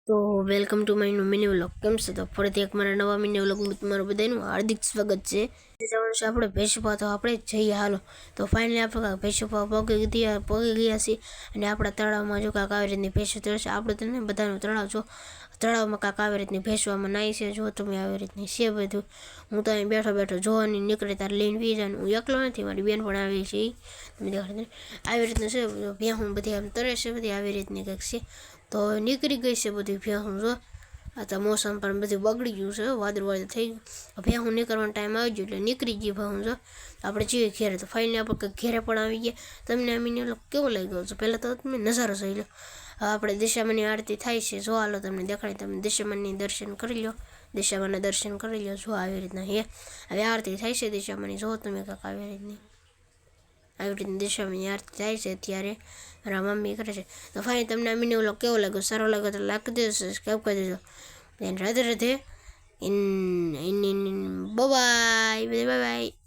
તો welcome to my mini vlog. કેમ છે? તો ફરીથી એક મારા નવા મિની વ્લોગમાં તમારું બધાનું હાર્દિક સ્વાગત છે. જવાનું છે આપણે ભેંસુપા, તો આપણે જઈએ હાલો. તો ફાઇનલી આપણે ભેંસુપા પગી ગયા છીએ અને આપણા તળાવમાં જો કાંક આવી રીતની ભેંસો તળશે. આપણે તો ને બધાનું તળાવ જો તળાવમાં કાંક આવી રીતની ભેંસો આમાં નાહી છે. જો તમે આવી રીતની છે બધું. હું તો અહીં બેઠો જોવાની નીકળે તારે લઈને વી જાય. હું એકલો નથી, મારી બેન પણ આવી છે. તમે દેખાડી આવી રીતનું છે ભેહું બધી આમ તરે છે, બધી આવી રીતની કંઈક છે. તો નીકળી ગઈ છે બધી ભેહું. જો આ તો મોસમ પણ બધું બગડી ગયું છે, વાદળ થઈ ગયું. ભેહું નીકળવાનો ટાઈમ આવી ગયો એટલે નીકળી ગઈ ભેહું. જો આપણે જઈએ ઘેરે. તો ફાઇનલી આપણે કંઈક ઘેરે પણ આવી ગયા. તમને આ મિની વ્લોગ કેવો લાગ્યો છે પહેલાં તો તમે નજારો જોઈ લો. આપણે દિશામાની આરતી થાય છે, જો હાલો તમને દેખાડી. તમે દિશામાની દર્શન કરી લો, દિશામાના દર્શન કરી લો. જો આવી રીતના હવે આરતી થાય છે દિશામાની. જો તમે કાંક આવી રીતની દિશામાંની આરતી થાય છે અત્યારે મારા મમ્મી કરે છે. તો ફાઇન તમને આ મિની વ્લોગ કેવો લાગ્યો? સારો લાગ્યો તો લાઈક કરી દેજો, સબસ્ક્રાઈબ કરી દેજો. રાધે રાધે. Bye by.